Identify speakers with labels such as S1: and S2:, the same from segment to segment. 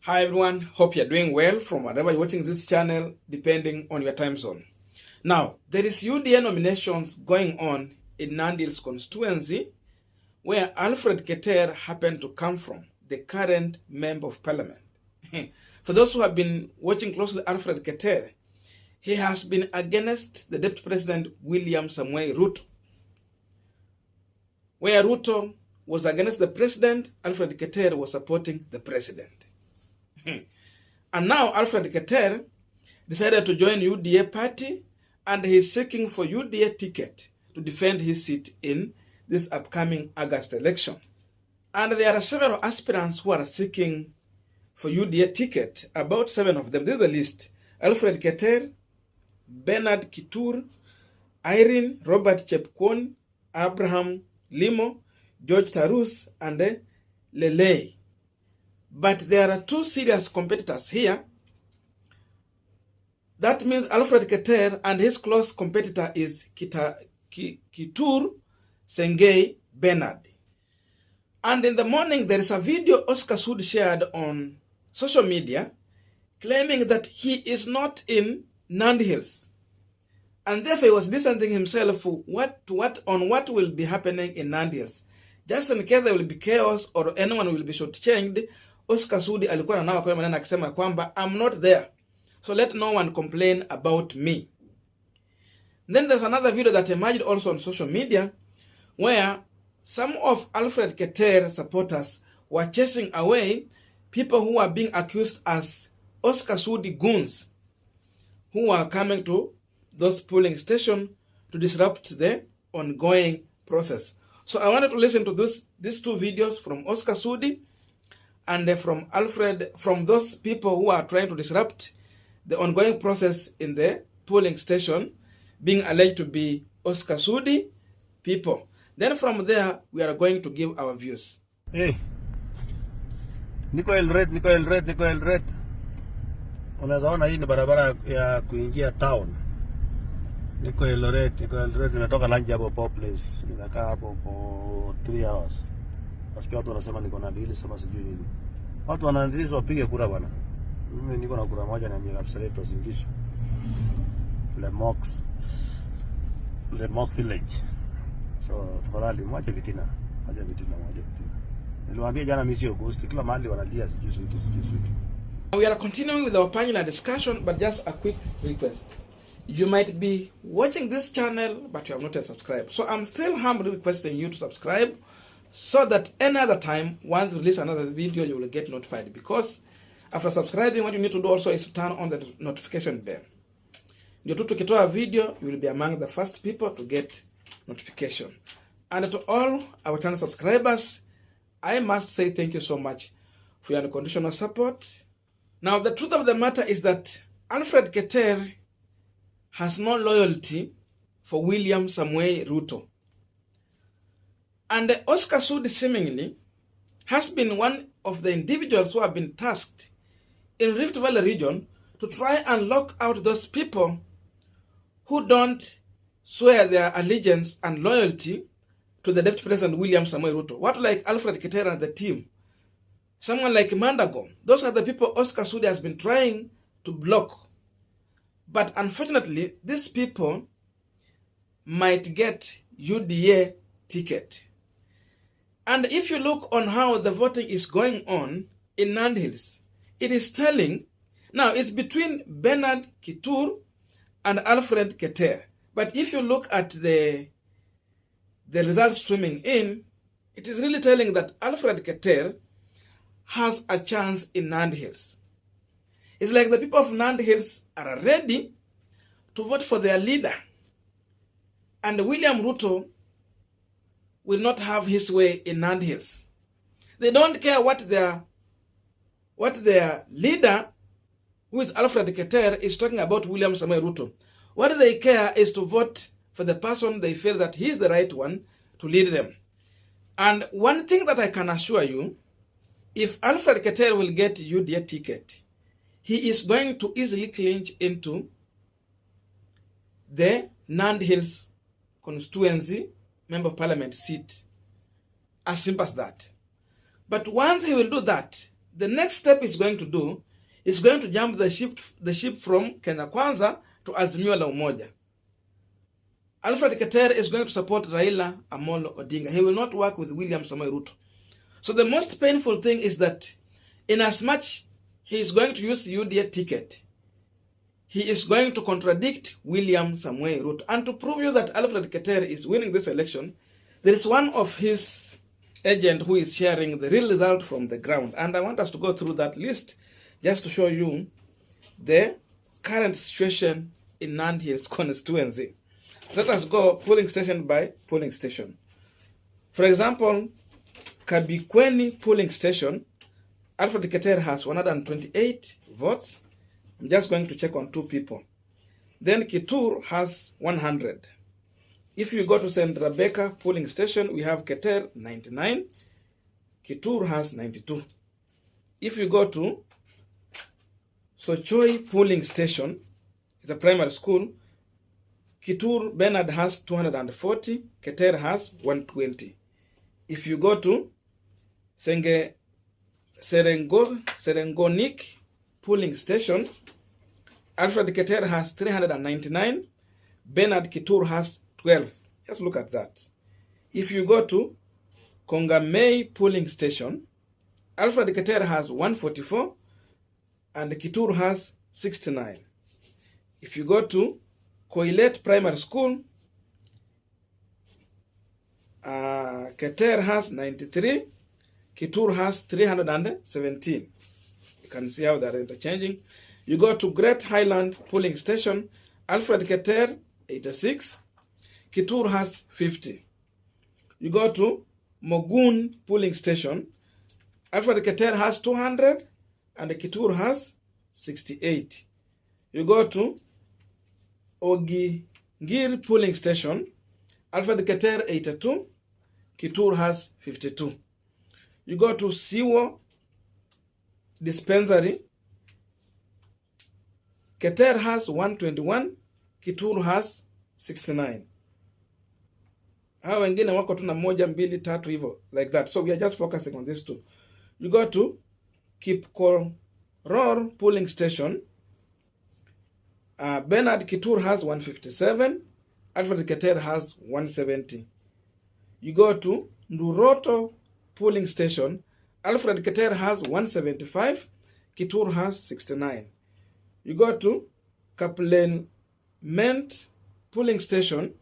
S1: Hi everyone, hope you're doing well from wherever you're watching this channel, depending on your time zone. Now, there is UDA nominations going on in Nandi Hills Constituency, where Alfred Ketter happened to come from, the current Member of Parliament. For those who have been watching closely Alfred Ketter, he has been against the Deputy President William Samuel Ruto. Where Ruto was against the president, Alfred Ketter was supporting the president. And now Alfred Ketter decided to join UDA party, and he's seeking for UDA ticket to defend his seat in this upcoming August election. And there are several aspirants who are seeking for UDA ticket, about 7 of them. This is the list: Alfred Ketter, Bernard Kitur, Irene Robert Chepkwony, Abraham Limo, George Tarus, and Lelei. But there are 2 serious competitors here. That means Alfred Ketter and his close competitor is Kitur Sengei Bernard. And in the morning, there is a video Oscar Sudi shared on social media claiming that he is not in Nandi Hills. And therefore, he was distancing himself on what will be happening in Nandi Hills. Just in case there will be chaos or anyone will be shortchanged, Oscar Sudi alikuwa nanawa kwa maneno akisema kwamba I'm not there, so let no one complain about me. Then there's another video that emerged also on social media where some of Alfred Ketter supporters were chasing away people who are being accused as Oscar Sudi goons, who are coming to those polling stations to disrupt the ongoing process. So I wanted to listen to these 2 videos from Oscar Sudi and from Alfred, from those people who are trying to disrupt the ongoing process in the polling station, being alleged to be Oscar Sudi people. Then from there, we are going to give our views.
S2: Hey, niko Eldoret. Unaweza ona hii ni barabara ya kuingia town. Niko Eldoret, nimetoka lunch hapo Pop Place. Nimekaa hapo for 3 hours. Nasikia watu wanasema niko Nandi Hills, sema sijui nini. Watu wanaandilizwa wapige kura bwana. Mimi niko na kura moja na mimi absolute usingisho. Le Mox Village. So tafadhali mwache vitina. Niliwaambia jana mimi sio ghost, kila mahali wanalia sijui Sudi.
S1: We are continuing with our panel discussion, but just a quick request. You might be watching this channel, but you have not yet subscribed. So I'm still humbly requesting you to subscribe so that any other time, once we release another video, you will get notified. Because after subscribing, what you need to do also is to turn on the notification bell. Ndio tu tukitoa video, you will be among the first people to get notification. And to all our channel subscribers, I must say thank you so much for your unconditional support. Now, the truth of the matter is that Alfred Ketter has no loyalty for William Samuel Ruto. And Oscar Sudi seemingly has been one of the individuals who have been tasked in Rift Valley region to try and lock out those people who don't swear their allegiance and loyalty to the Deputy President William Samuel Ruto. What like Alfred Ketter and the team? Someone like Mandago. Those are the people Oscar Sudi has been trying to block. But unfortunately, these people might get UDA ticket. And if you look on how the voting is going on in Nandi Hills, it is telling. Now, it's between Bernard Kitur and Alfred Ketter. But if you look at the results streaming in, it is really telling that Alfred Ketter has a chance in Nandi Hills. It's like the people of Nandi Hills are ready to vote for their leader. And William Ruto will not have his way in Nandi Hills. They don't care what their leader, who is Alfred Ketter, is talking about William Samuel Ruto. What they care is to vote for the person they feel that he is the right one to lead them. And one thing that I can assure you, if Alfred Ketter will get UDA ticket, he is going to easily clinch into the Nandi Hills Constituency Member of Parliament seat. As simple as that. But once he will do that, the next step he's going to do is going to jump the ship from Kenya Kwanza to Azimio la Umoja. Alfred Ketter is going to support Raila Amolo Odinga. He will not work with William Samoei Ruto. So the most painful thing is that in as much he is going to use the UDA ticket, he is going to contradict William Samoei Ruto. And to prove you that Alfred Ketter is winning this election, there is one of his agents who is sharing the real result from the ground. And I want us to go through that list just to show you the current situation in Nandi Hills Constituency. So let us go polling station by polling station. For example, Kabikweni polling station, Alfred Ketter has 128 votes. I'm just going to check on 2 people. Then Kitur has 100. If you go to St. Rebecca polling station, we have Ketter 99. Kitur has 92. If you go to Sochoi polling station, it's a primary school, Kitur Bernard has 240, Ketter has 120. If you go to Serengonik polling station, Alfred Ketter has 399, Bernard Kitur has 12. Just look at that. If you go to Kongamei polling station, Alfred Ketter has 144 and Kitur has 69. If you go to Koilet Primary School, Ketter has 93, Kitur has 317. You can see how they're interchanging. You go to Great Highland polling station, Alfred Ketter 86, Kitur has 50. You go to Mogun polling station, Alfred Ketter has 200 and Kitur has 68. You go to Ogingir polling station, Alfred Ketter 82, Kitur has 52. You go to Siwo dispensary, Ketter has 121, Kitur has 69. Hao wengine wako tu na 1, 2, 3 hivyo, like that. So we are just focusing on these 2. You go to Kipkoror polling station, Bernard Kitur has 157, Alfred Ketter has 170. You go to Ruto polling station, Alfred Ketter has 175, Kitur has 69. You go to Kaplenement polling station,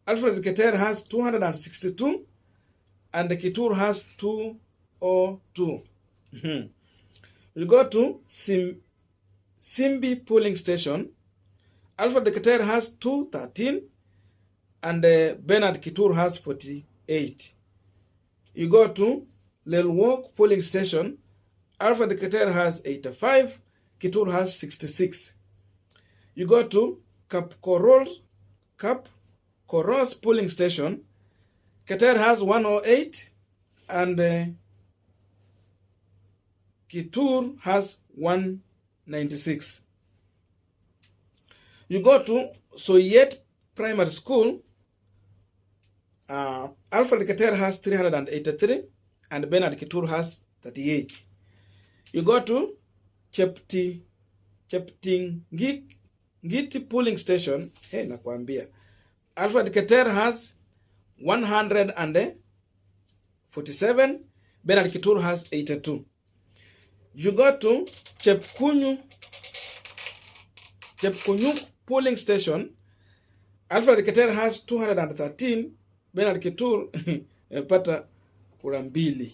S1: Alfred Ketter has 262 and Kitur has 202. You go to Simbi polling station, Alfred Ketter has 213 and Bernard Kitur has 48. You go to Lelwok polling station, Alfred Ketter has 85, Kitur has 66. You go to Kapkoros polling station, Ketter has 108 and Kitur has 196. You go to Soyet Primary School, Alfred Ketter has 383 and Bernard Kitur has 38. You go to Cheptingiti polling station, nakwambia, Alfred Ketter has 147, Bernard Kitur has 82. You go to Chepkunyu polling station, Alfred Ketter has 213, Bernard Kitur pata kura 2.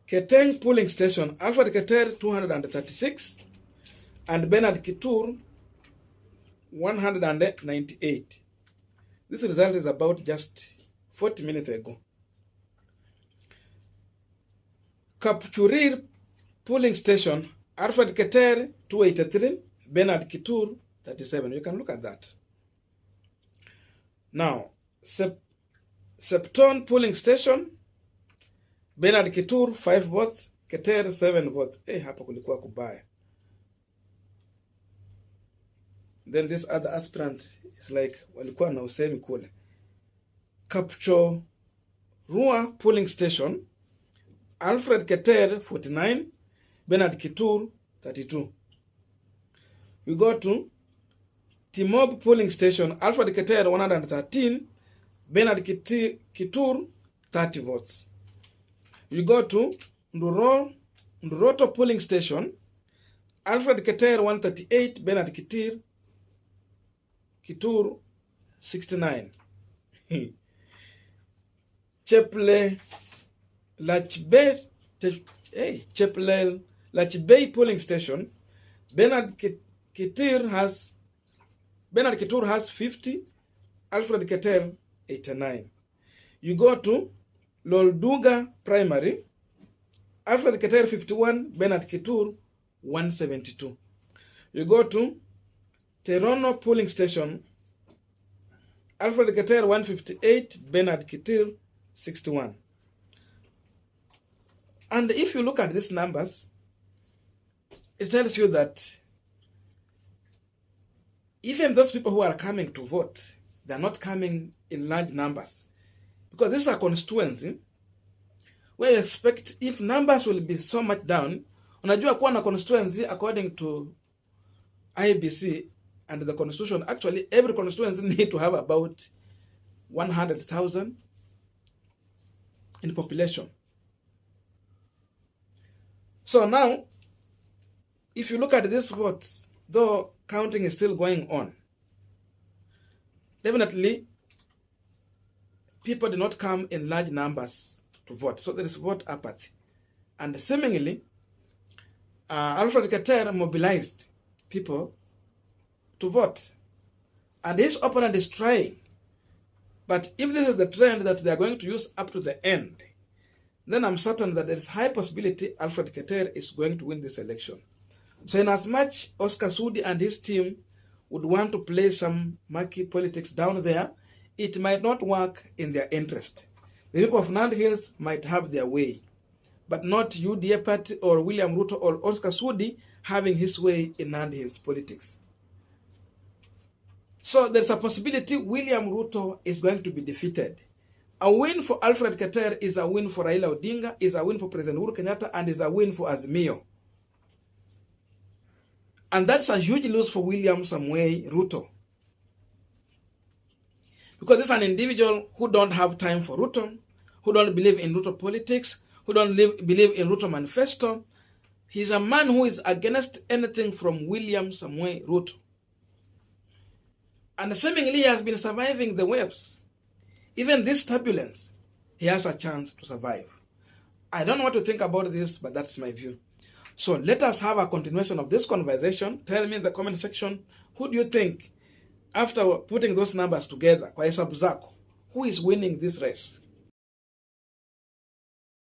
S1: Keteng polling station, Alfred Ketter 236 and Bernard Kitur 198. This result is about just 40 minutes ago. Kapchurir polling station, Alfred Ketter 283, Bernard Kitur 37. You can look at that. Now, Septon polling station, Bernard Kitur 5 votes, Ketter 7 votes. Hapa kulikuwa kubaya. Then this other aspirant is like walikuwa na usemi kule. Kapcho Rua polling station, Alfred Ketter 49, Bernard Kitur 32. You go to Timob polling station, Alfred Ketter 113, Bernard Kitur 30 votes. You go to Ruto polling station, Alfred Ketter 138, Bernard Kitur 69. Cheple Lachbei polling station, Bernard Kitur has 50, Alfred Ketter 89. You go to Lolduga primary, Alfred Ketter 51, Bernard Kitur 172. You go to Terono polling station, Alfred Ketter 158, Bernard Kitur 61. And if you look at these numbers, it tells you that even those people who are coming to vote, they are not coming in large numbers. Because this is a constituency where you expect, if numbers will be so much down, unajua kuwa na constituency according to IBC and the constitution, actually every constituency need to have about 100,000 in population. So now, if you look at these votes, though counting is still going on, definitely people did not come in large numbers to vote. So there is vote apathy. And seemingly, Alfred Ketter mobilized people to vote. And his opponent is trying. But if this is the trend that they are going to use up to the end, then I'm certain that there is high possibility Alfred Ketter is going to win this election. So in as much Oscar Sudi and his team would want to play some murky politics down there, it might not work in their interest. The people of Nandi Hills might have their way, but not UDA party or William Ruto or Oscar Sudi having his way in Nandi Hills politics. So there's a possibility William Ruto is going to be defeated. A win for Alfred Ketter is a win for Raila Odinga, is a win for President Uhuru Kenyatta, and is a win for Azimio. And that's a huge loss for William Samuel Ruto. Because this is an individual who don't have time for Ruto, who don't believe in Ruto politics, who don't believe in Ruto manifesto. He's a man who is against anything from William Samuel Ruto. And seemingly he has been surviving the waves. Even this turbulence, he has a chance to survive. I don't know what to think about this, but that's my view. So let us have a continuation of this conversation. Tell me in the comment section, who do you think, after putting those numbers together, kwa hesabu zako, who is winning this race?